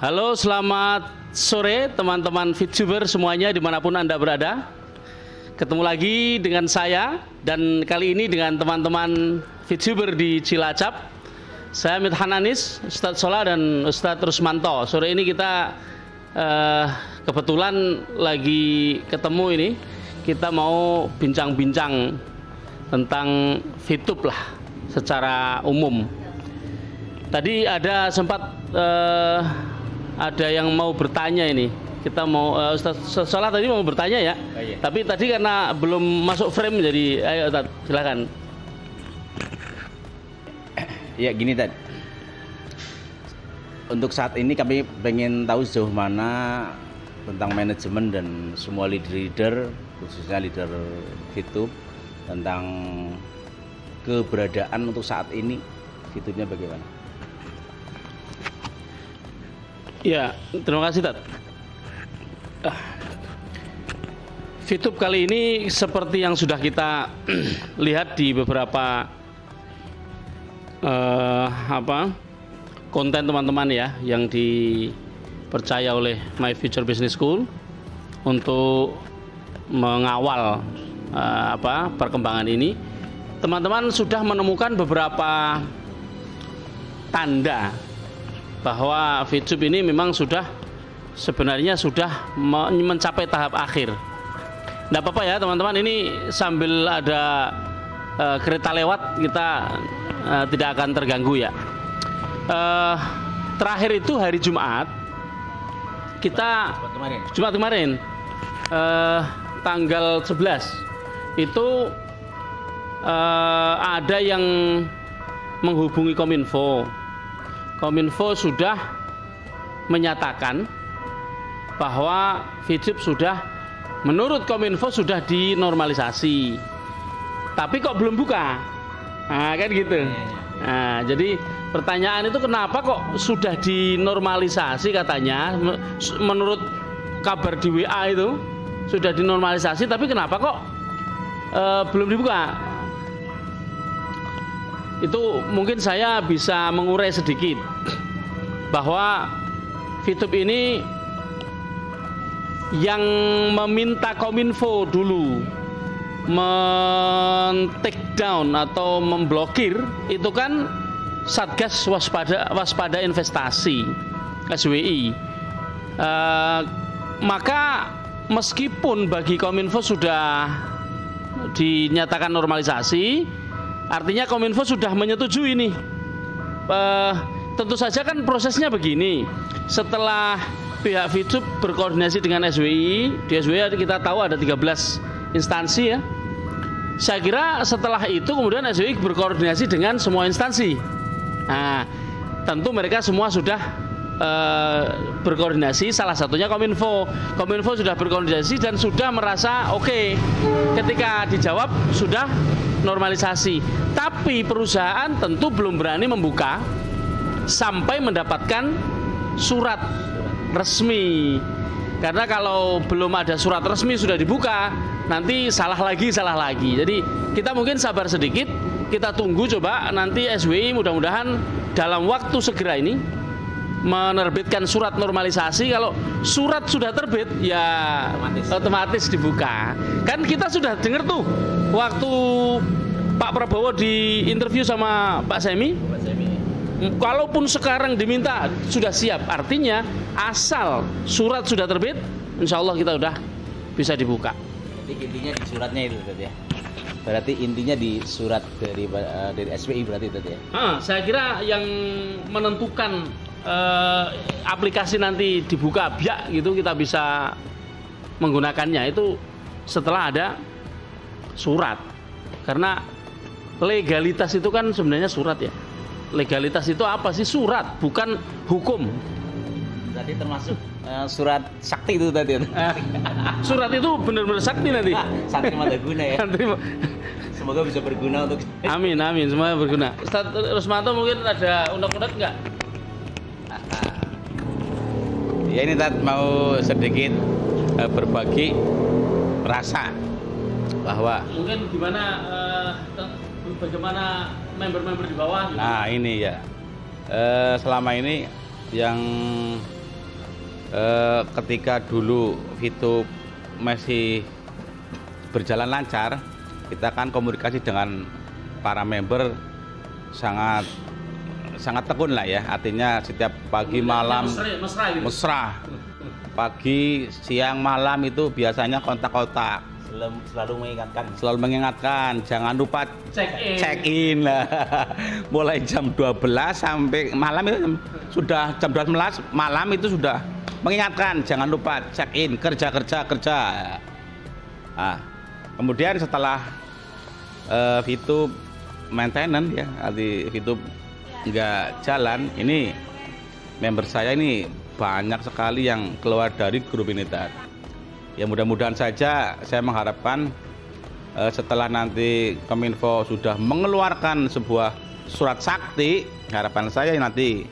Halo, selamat sore teman-teman VTuber semuanya dimanapun Anda berada. Ketemu lagi dengan saya dan kali ini dengan teman-teman VTuber di Cilacap. Saya Mithan Anis, Ustadz Sola dan Ustadz Rusmanto. Sore ini kita kebetulan lagi ketemu ini. Kita mau bincang-bincang tentang VTube lah secara umum. Tadi ada sempat ada yang mau bertanya ini. Kita mau Ustadz Solah tadi mau bertanya ya. Oh, iya. Tapi tadi karena belum masuk frame jadi ayo Ustadz, silakan. Ya gini Tad. Untuk saat ini kami pengen tahu sejauh mana tentang manajemen dan semua leader-leader, khususnya leader VTube, tentang keberadaan untuk saat ini VTube-nya bagaimana? Ya, terima kasih Tat. VTube kali ini seperti yang sudah kita lihat di beberapa konten teman-teman ya, yang dipercaya oleh My Future Business School untuk mengawal perkembangan ini. Teman-teman sudah menemukan beberapa tanda bahwa VTube ini memang sebenarnya sudah mencapai tahap akhir. Tidak apa-apa ya teman-teman, ini sambil ada kereta lewat kita tidak akan terganggu ya. Terakhir itu hari Jumat, kita Jumat kemarin tanggal 11 itu ada yang menghubungi Kominfo. Kominfo sudah menyatakan bahwa VTube sudah, menurut Kominfo sudah dinormalisasi. Tapi kok belum buka? Nah, kan gitu. Nah, jadi pertanyaan itu kenapa kok sudah dinormalisasi katanya? Menurut kabar di WA itu sudah dinormalisasi, tapi kenapa kok belum dibuka? Itu mungkin saya bisa mengurai sedikit bahwa VTube ini yang meminta Kominfo dulu men-take down atau memblokir itu kan Satgas Waspada Investasi SWI. Maka meskipun bagi Kominfo sudah dinyatakan normalisasi, artinya Kominfo sudah menyetujui ini. Tentu saja kan prosesnya begini. Setelah pihak VTube berkoordinasi dengan SWI, di SWI kita tahu ada 13 instansi ya. Saya kira setelah itu kemudian SWI berkoordinasi dengan semua instansi. Nah, tentu mereka semua sudah berkoordinasi, salah satunya Kominfo. Kominfo sudah berkoordinasi dan sudah merasa oke. Ketika dijawab sudah normalisasi. Tapi perusahaan tentu belum berani membuka sampai mendapatkan surat resmi. Karena kalau belum ada surat resmi sudah dibuka, nanti salah lagi. Jadi kita mungkin sabar sedikit, kita tunggu coba nanti SWI mudah-mudahan dalam waktu segera ini menerbitkan surat normalisasi. Kalau surat sudah terbit ya otomatis dibuka. Kan kita sudah dengar tuh waktu Pak Prabowo di interview sama Pak Semi, kalaupun sekarang diminta sudah siap. Artinya asal surat sudah terbit, insya Allah kita udah bisa dibuka. Jadi intinya di suratnya itu tadi ya. Berarti intinya di surat dari SWI berarti tadi ya. Saya kira yang menentukan aplikasi nanti dibuka biak gitu kita bisa menggunakannya itu setelah ada surat. Karena legalitas itu kan sebenarnya surat ya. Legalitas itu apa sih? Surat, bukan hukum. Berarti termasuk surat sakti itu tadi. Surat itu benar-benar sakti nanti. Sakti mata guna ya. Semoga bisa berguna untuk. Amin, semoga berguna. Ustadz Rusmanto mungkin ada undang-undang nggak? Ya ini Tat mau sedikit berbagi rasa bahwa mungkin gimana bagaimana member-member di bawah gitu. Nah ini ya selama ini yang ketika dulu Fitup masih berjalan lancar, kita kan komunikasi dengan para member sangat tekun lah ya, artinya setiap pagi malam mesra, pagi siang malam itu biasanya kontak-kontak, selalu mengingatkan jangan lupa check in lah. Mulai jam 12 sampai malam itu sudah jam 12 malam itu sudah mengingatkan jangan lupa check in, kerja. Nah, kemudian setelah Fitup maintenance ya, arti Fitup nggak jalan, ini member saya ini banyak sekali yang keluar dari grup ini Tat. Ya mudah-mudahan saja saya mengharapkan setelah nanti Kominfo sudah mengeluarkan sebuah surat sakti, harapan saya nanti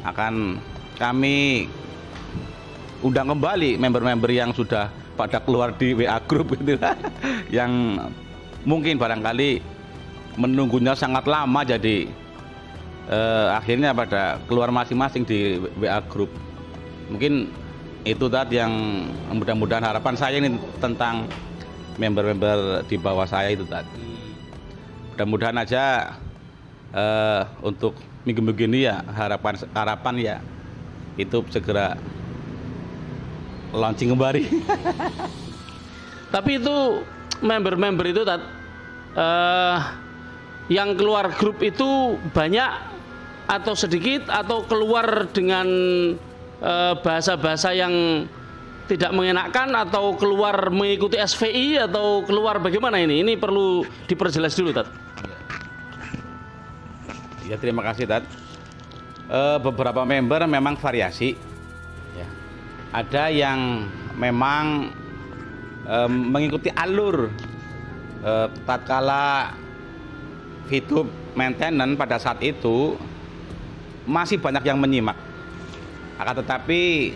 akan kami undang kembali member-member yang sudah pada keluar di WA grup gitu yang mungkin barangkali menunggunya sangat lama, jadi akhirnya pada keluar masing-masing di WA grup. Mungkin itu tadi yang mudah-mudahan harapan saya ini tentang member-member di bawah saya itu tadi. Mudah-mudahan aja untuk minggu-minggu ini ya harapan ya itu segera launching kembali. Tapi itu member-member itu yang keluar grup itu banyak atau sedikit, atau keluar dengan bahasa-bahasa yang tidak mengenakan, atau keluar mengikuti SVI, atau keluar bagaimana ini? Ini perlu diperjelas dulu, Tat. Ya, terima kasih, Tat. Beberapa member memang variasi. Ya. Ada yang memang mengikuti alur tatkala Fitup maintenance pada saat itu masih banyak yang menyimak. Akan tetapi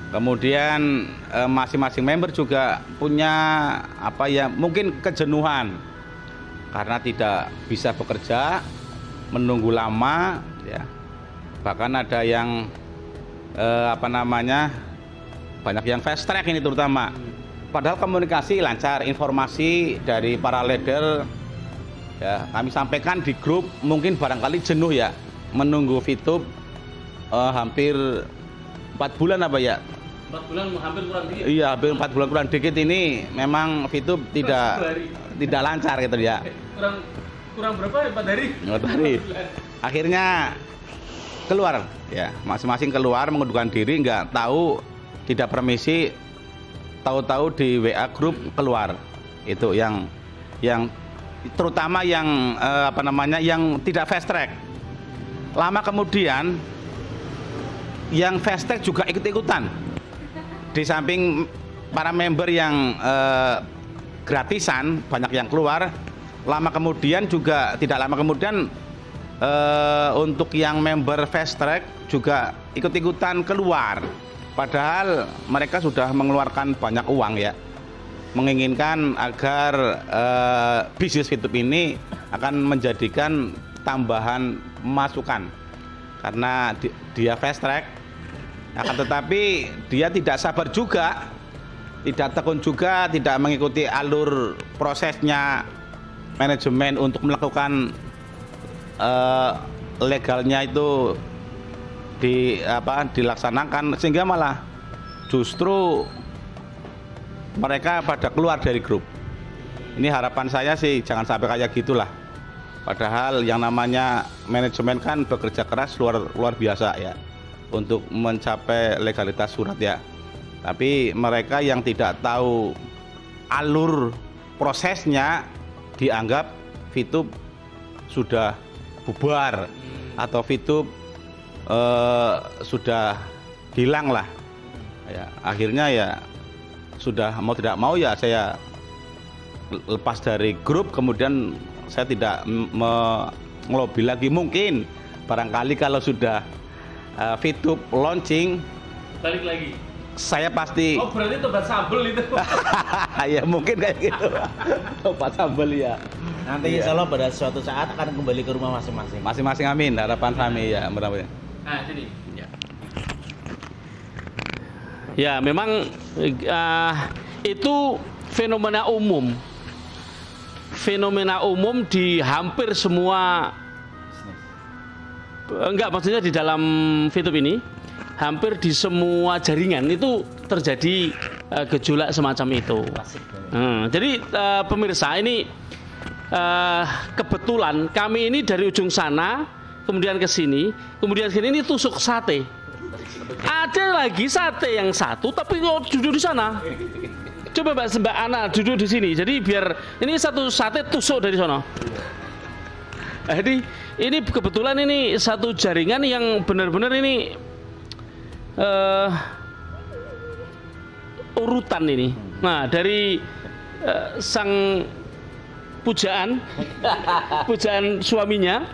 kemudian masing-masing member juga punya mungkin kejenuhan karena tidak bisa bekerja, menunggu lama ya. Bahkan ada yang banyak yang fast track ini terutama. Padahal komunikasi lancar, informasi dari para leader ya kami sampaikan di grup, mungkin barangkali jenuh ya menunggu Fitup hampir 4 bulan apa ya? 4 bulan hampir kurang dikit. Iya, hampir 4 bulan kurang dikit ini memang Fitup tidak lancar gitu ya. Kurang berapa ya, 4 hari? 4 hari. Akhirnya keluar ya, masing-masing keluar mengundurkan diri, nggak tahu, tidak permisi, tahu-tahu di WA grup keluar. Itu yang terutama yang yang tidak fast track. Lama kemudian yang fast track juga ikut-ikutan. Di samping para member yang gratisan banyak yang keluar, tidak lama kemudian untuk yang member fast track juga ikut-ikutan keluar. Padahal mereka sudah mengeluarkan banyak uang ya, menginginkan agar bisnis Fitup ini akan menjadikan tambahan masukan karena dia fast track. Akan tetapi dia tidak sabar juga, tidak tekun juga, tidak mengikuti alur prosesnya manajemen untuk melakukan legalnya itu dilaksanakan, sehingga malah justru mereka pada keluar dari grup. Ini harapan saya sih jangan sampai kayak gitulah. Padahal yang namanya manajemen kan bekerja keras luar biasa ya untuk mencapai legalitas surat ya. Tapi mereka yang tidak tahu alur prosesnya dianggap Fitup sudah bubar atau Fitup sudah hilang lah ya. Akhirnya ya sudah mau tidak mau ya saya lepas dari grup, kemudian saya tidak ngelobi lagi. Mungkin barangkali kalau sudah Fitup launching balik lagi, saya pasti. Oh, berarti tobat sambel itu. Ya mungkin kayak gitu. Tobat sambel ya. Nanti insya Allah pada suatu saat akan kembali ke rumah masing-masing. Masing-masing, amin. Harapan kami ya, mudah-mudahan. Nah, sini. Ya. Ya, memang itu fenomena umum. Fenomena umum di hampir semua, enggak, maksudnya di dalam Fitup ini, hampir di semua jaringan itu terjadi gejolak semacam itu. Jadi pemirsa, ini kebetulan kami ini dari ujung sana, kemudian ke sini, kemudian sini, ini tusuk sate. Ada lagi sate yang satu, tapi duduk di sana. Coba Mbak Ana duduk di sini. Jadi biar ini satu sate tusuk dari sana. Jadi ini kebetulan ini satu jaringan yang benar-benar ini urutan ini. Nah, dari sang pujaan suaminya.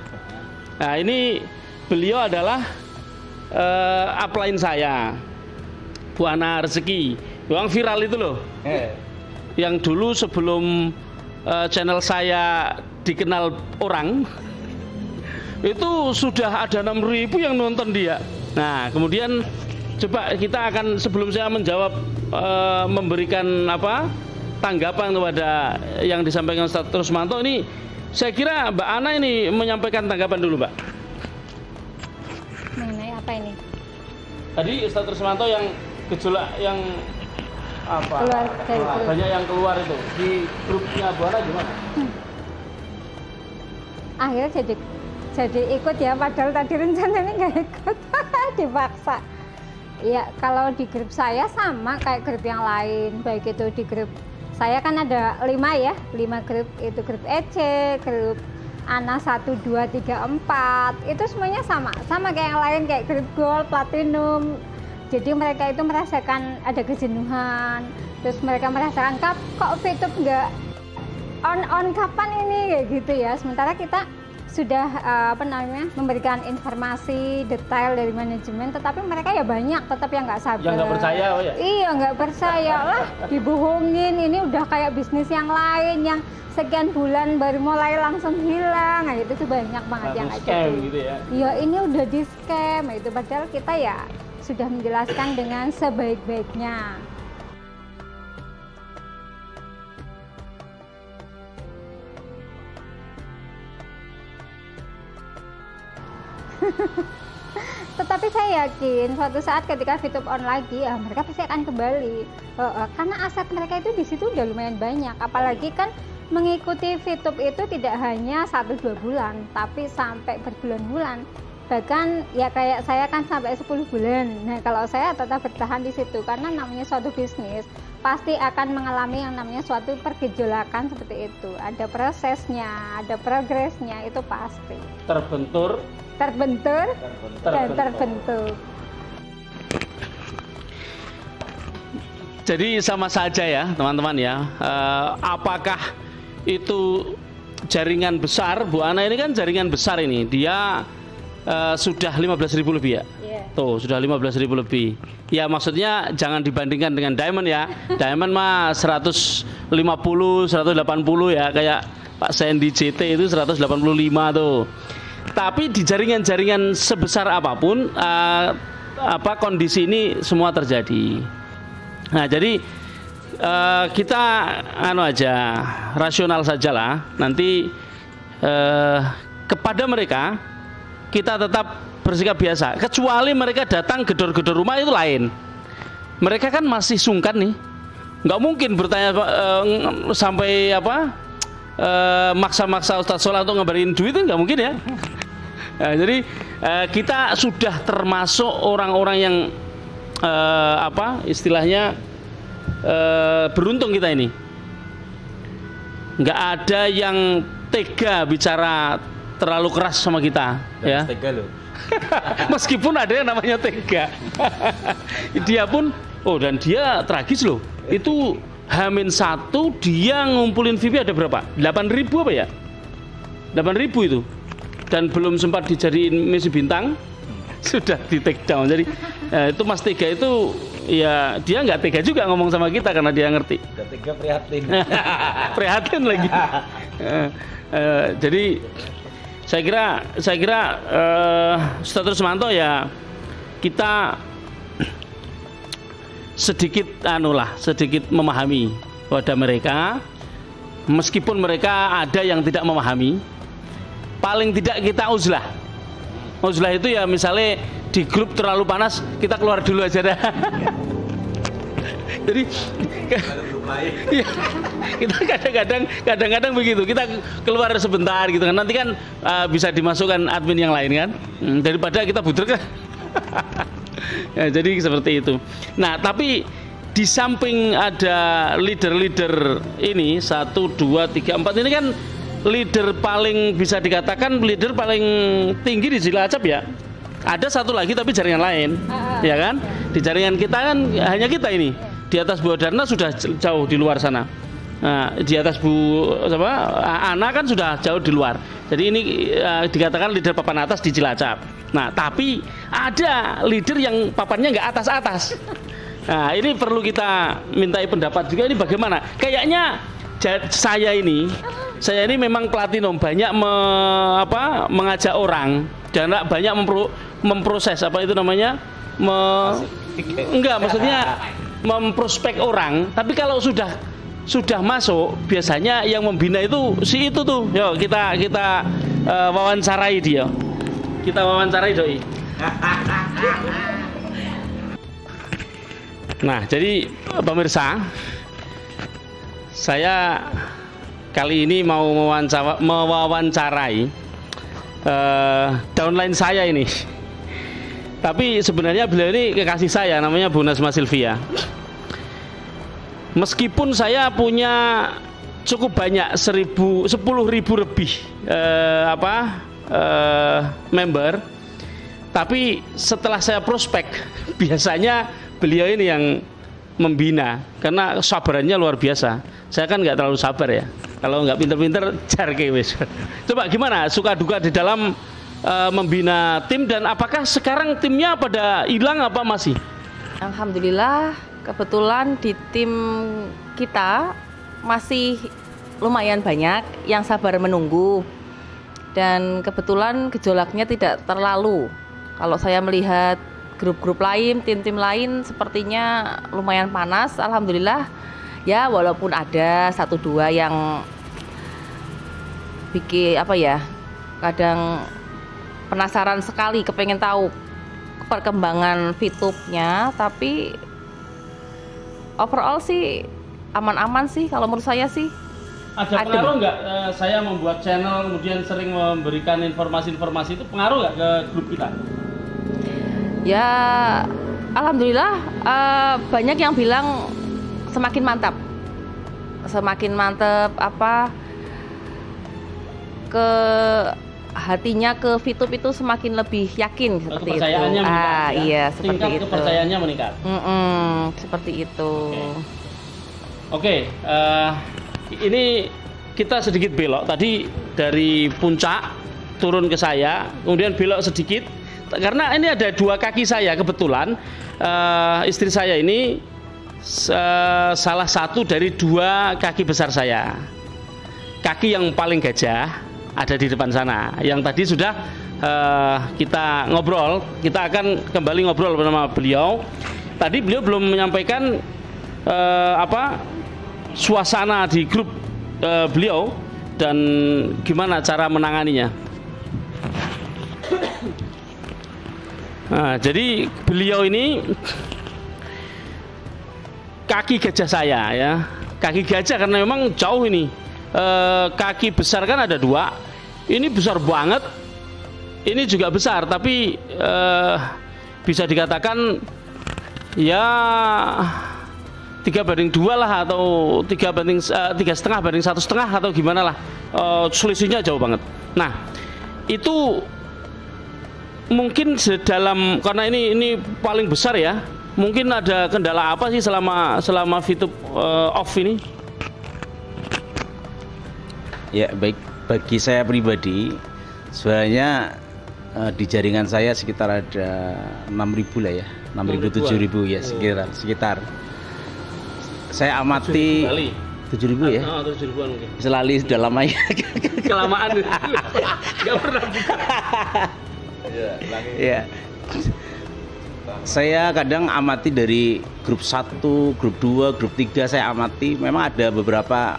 Nah, ini beliau adalah upline saya, Bu Ana Rezeki, yang viral itu loh. Yang dulu sebelum channel saya dikenal orang, itu sudah ada 6.000 yang nonton dia. Nah, kemudian coba kita akan, sebelum saya menjawab, memberikan tanggapan kepada yang disampaikan Ustaz Rusmanto ini, saya kira Mbak Ana ini menyampaikan tanggapan dulu, Mbak. Mengenai apa ini? Tadi Ustaz Rusmanto yang gejolak yang keluar dari grup. Banyak yang keluar itu di grupnya Bu Ana gimana? Akhirnya jadi ikut ya, padahal tadi rencananya nggak ikut. Dipaksa. Ya, kalau di grup saya sama kayak grup yang lain, baik itu di grup saya kan ada 5 grup, itu grup EC, grup Ana 1, 2, 3, 4, itu semuanya sama kayak yang lain, kayak grup Gold, Platinum. Jadi mereka itu merasakan ada kejenuhan, terus mereka merasakan kok Fitup nggak on kapan ini, kayak gitu ya. Sementara kita sudah memberikan informasi detail dari manajemen, tetapi mereka ya banyak tetap yang nggak sabar. Yang nggak percaya, ya? Iya, nggak percaya lah, dibohongin. Ini udah kayak bisnis yang lain yang sekian bulan baru mulai langsung hilang. Nah, itu tuh banyak banget yang scam gitu ya. Iya, ini udah di scam. Itu padahal kita ya sudah menjelaskan dengan sebaik-baiknya. Tetapi saya yakin suatu saat ketika Fitup on lagi, ya mereka pasti akan kembali. Karena aset mereka itu di situ udah lumayan banyak. Apalagi kan mengikuti Fitup itu tidak hanya 1-2 bulan, tapi sampai berbulan-bulan. Bahkan ya kayak saya kan sampai 10 bulan. Nah, kalau saya tetap bertahan di situ karena namanya suatu bisnis pasti akan mengalami yang namanya suatu pergejolakan seperti itu. Ada prosesnya, ada progresnya, itu pasti. Terbentur, dan terbentuk. Jadi sama saja ya teman-teman ya. Apakah itu jaringan besar? Bu Ana ini kan jaringan besar ini. Dia sudah 15.000 lebih ya. Tuh sudah 15.000 lebih. Ya maksudnya jangan dibandingkan dengan Diamond ya. Diamond mah 150, 180 ya, kayak Pak Sandy JT itu 185 tuh. Tapi di jaringan-jaringan sebesar apapun, kondisi ini semua terjadi. Nah, jadi kita rasional sajalah. Nanti kepada mereka kita tetap bersikap biasa. Kecuali mereka datang gedor-gedor rumah, itu lain. Mereka kan masih sungkan nih. Nggak mungkin bertanya sampai maksa-maksa Ustadz Solah untuk ngabarin duit, itu nggak mungkin ya. Nah, jadi kita sudah termasuk orang-orang yang istilahnya beruntung kita ini. Nggak ada yang tega bicara terlalu keras sama kita. Ya. Tega loh. Meskipun ada yang namanya tega. Dia pun, dan dia tragis loh. Itu H-1 dia ngumpulin VIP ada berapa? 8.000 apa ya? 8.000 itu. Dan belum sempat dijadiin misi bintang, sudah di take down. Jadi itu Mas Tega itu ya dia nggak tega juga ngomong sama kita karena dia ngerti. Nggak tega, prihatin. Prihatin lagi. Jadi saya kira Ustadz Rusmanto ya, kita sedikit sedikit memahami pada mereka, meskipun mereka ada yang tidak memahami. Paling tidak kita uzlah. Uzlah itu ya misalnya di grup terlalu panas, kita keluar dulu aja dah. Jadi ya, kita kadang-kadang begitu, kita keluar sebentar gitu kan, nanti kan bisa dimasukkan admin yang lain kan, daripada kita budrek kan. Ya, jadi seperti itu. Nah, tapi di samping ada leader-leader ini 1, 2, 3, 4 ini kan leader paling, bisa dikatakan leader paling tinggi di Cilacap ya. Ada satu lagi tapi jaringan lain, ya kan? Di jaringan kita kan hanya kita ini. Di atas Bu Darna sudah jauh di luar sana. Nah, di atas Bu Ana kan sudah jauh di luar. Jadi ini dikatakan leader papan atas di Cilacap. Nah, tapi ada leader yang papannya nggak atas-atas. Nah, ini perlu kita mintai pendapat juga, ini bagaimana? Kayaknya saya ini memang platinum, banyak mengajak orang dan banyak memproses apa itu namanya? Enggak, maksudnya memprospek orang. Tapi kalau sudah masuk, biasanya yang membina itu si itu tuh. Yuk kita wawancarai dia. Kita wawancarai doi. Nah, jadi pemirsa, saya kali ini mau mewawancarai downline saya ini. Tapi sebenarnya beliau ini kekasih saya, namanya Bu Nasma Silvia. Meskipun saya punya cukup banyak 10.000 lebih member, tapi setelah saya prospek, biasanya beliau ini yang membina karena sabarannya luar biasa. Saya kan nggak terlalu sabar ya. Kalau nggak pinter-pinter, jarke wis. Coba gimana suka duka di dalam membina tim, dan apakah sekarang timnya pada hilang apa masih? Alhamdulillah, kebetulan di tim kita masih lumayan banyak yang sabar menunggu, dan kebetulan gejolaknya tidak terlalu. Kalau saya melihat grup-grup lain, tim-tim lain sepertinya lumayan panas. Alhamdulillah ya, walaupun ada 1-2 yang bikin kadang penasaran sekali, kepengen tahu perkembangan VTube-nya, tapi overall sih aman-aman sih kalau menurut saya sih. Ada pengaruh nggak saya membuat channel kemudian sering memberikan informasi-informasi, itu pengaruh nggak ke grup kita? Ya, alhamdulillah banyak yang bilang semakin mantap ke hatinya ke VTube itu semakin lebih yakin seperti itu. Meningkat, ya? Iya, seperti tingkat itu. Kepercayaannya meningkat. Seperti itu. Oke, ini kita sedikit belok. Tadi dari puncak turun ke saya, kemudian belok sedikit karena ini ada 2 kaki saya kebetulan. Istri saya ini salah satu dari 2 kaki besar saya. Kaki yang paling gajah ada di depan sana. Yang tadi sudah kita ngobrol, kita akan kembali ngobrol bersama beliau. Tadi beliau belum menyampaikan suasana di grup beliau dan gimana cara menanganinya. Nah, jadi beliau ini kaki gajah saya ya, kaki gajah karena memang jauh ini. Kaki besar kan ada 2, ini besar banget, ini juga besar, tapi bisa dikatakan ya 3:2 lah, atau 3,5 banding 1,5 atau gimana lah, selisihnya jauh banget. Nah, itu mungkin karena ini paling besar ya, mungkin ada kendala apa sih selama VTube off ini? Ya, baik, bagi saya pribadi sebenarnya di jaringan saya sekitar ada 6.000 lah ya, 6.000 7.000 ya, sekitar. Saya amati 7.000 ya. 7.000-an mungkin. Selalu sudah lama ya. Kelamaan. Enggak pernah buka. Ya. Saya kadang amati dari grup 1, grup 2, grup 3 saya amati. Memang ada beberapa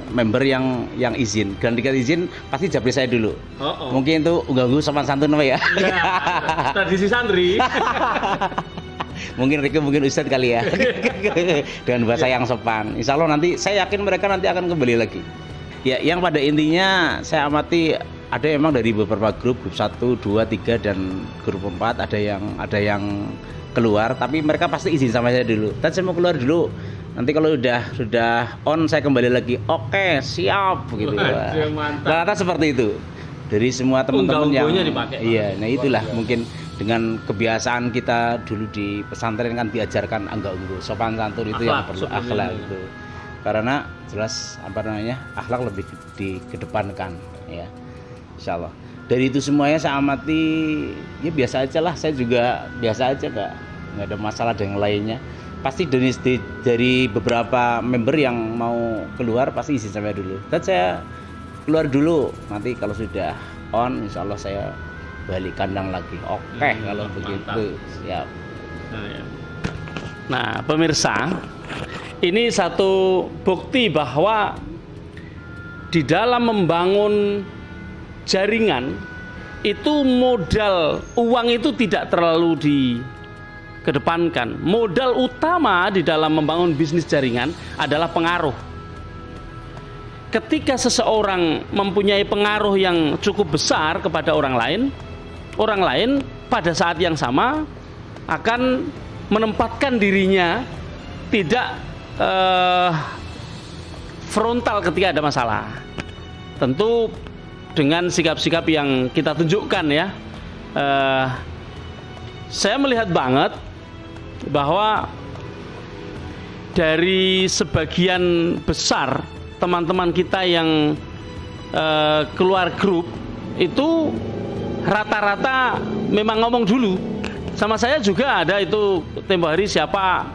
member yang izin. Gantikan izin pasti japri saya dulu. Mungkin itu ganggu sopan santun apa ya? Tradisi santri. Mungkin Riko, mungkin Ustadz kali ya. Dengan bahasa yang sopan. Insya Allah nanti saya yakin mereka nanti akan kembali lagi. Ya, yang pada intinya saya amati ada emang dari beberapa grup 1, 2, 3 dan grup 4 ada yang keluar, tapi mereka pasti izin sama saya dulu. Dan saya mau keluar dulu. Nanti kalau sudah on saya kembali lagi. Oke, siap begitu. Rata seperti itu. Dari semua teman-teman yang dipakai, iya, nah itulah mungkin dengan kebiasaan kita dulu di pesantren kan diajarkan unggu sopan santun itu yang perlu akhlak itu. Karena jelas akhlak lebih dikedepankan ya. Insyaallah. Dari itu semuanya saya amati ya biasa aja lah, saya juga biasa aja, nggak ada masalah dengan lainnya. Pasti dari beberapa member yang mau keluar pasti izin saya dulu. Dan saya keluar dulu, nanti kalau sudah on insyaallah saya balik kandang lagi. Oke, kalau begitu siap. Nah, pemirsa, ini satu bukti bahwa di dalam membangun jaringan itu modal uang itu tidak terlalu dikedepankan. Modal utama di dalam membangun bisnis jaringan adalah pengaruh. Ketika seseorang mempunyai pengaruh yang cukup besar kepada orang lain pada saat yang sama akan menempatkan dirinya tidak frontal ketika ada masalah. Tentu dengan sikap-sikap yang kita tunjukkan ya. Saya melihat banget bahwa dari sebagian besar teman-teman kita yang keluar grup itu rata-rata memang ngomong dulu. Sama saya juga ada itu tempo hari siapa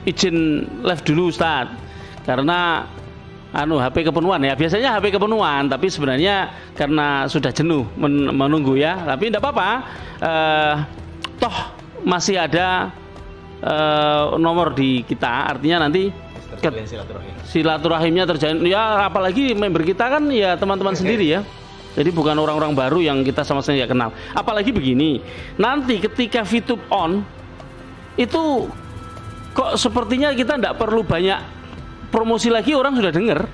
izin live dulu Ustadz, karena HP kepenuhan ya, biasanya HP kepenuhan, tapi sebenarnya karena sudah jenuh menunggu ya, tapi tidak apa-apa, toh masih ada nomor di kita, artinya nanti silaturahimnya terjalin ya, apalagi member kita kan ya teman-teman sendiri ya, jadi bukan orang-orang baru yang kita sama sekali nggak kenal. Apalagi begini, nanti ketika VTube on itu kok sepertinya kita tidak perlu banyak promosi lagi, orang sudah dengar.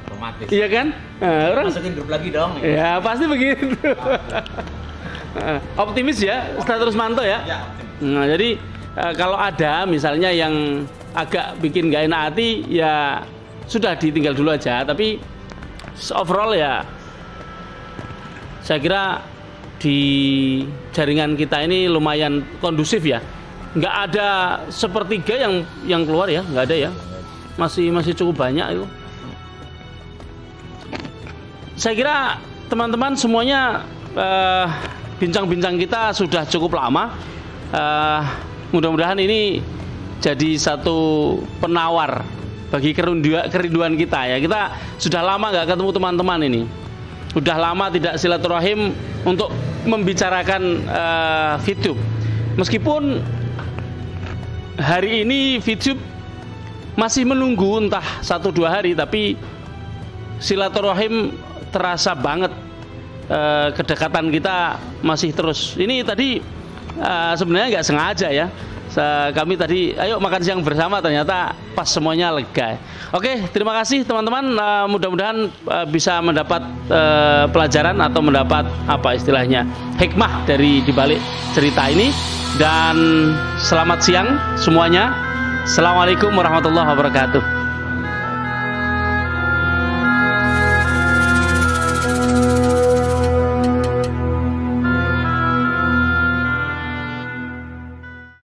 Otomatis. Iya kan? Orang masukin grup lagi dong. Ya pasti begitu. Optimis ya, Ustadz Rusmanto ya. Nah, jadi kalau ada misalnya yang agak bikin gak enak hati, ya sudah ditinggal dulu aja. Tapi overall ya, saya kira di jaringan kita ini lumayan kondusif ya. Nggak ada sepertiga yang keluar ya, nggak ada ya. Masih cukup banyak itu. Saya kira teman-teman semuanya bincang-bincang kita sudah cukup lama. Mudah-mudahan ini jadi satu penawar bagi kerinduan kita ya. Kita sudah lama nggak ketemu teman-teman ini. Sudah lama tidak silaturahim untuk membicarakan VTube. Meskipun hari ini VTube masih menunggu entah 1-2 hari, tapi silaturahim terasa banget, kedekatan kita masih terus. Ini tadi sebenarnya nggak sengaja ya, kami tadi ayo makan siang bersama, ternyata pas semuanya lega. Oke, terima kasih teman-teman, mudah-mudahan bisa mendapat pelajaran atau mendapat apa istilahnya hikmah dari dibalik cerita ini, dan selamat siang semuanya. Assalamualaikum warahmatullahi wabarakatuh.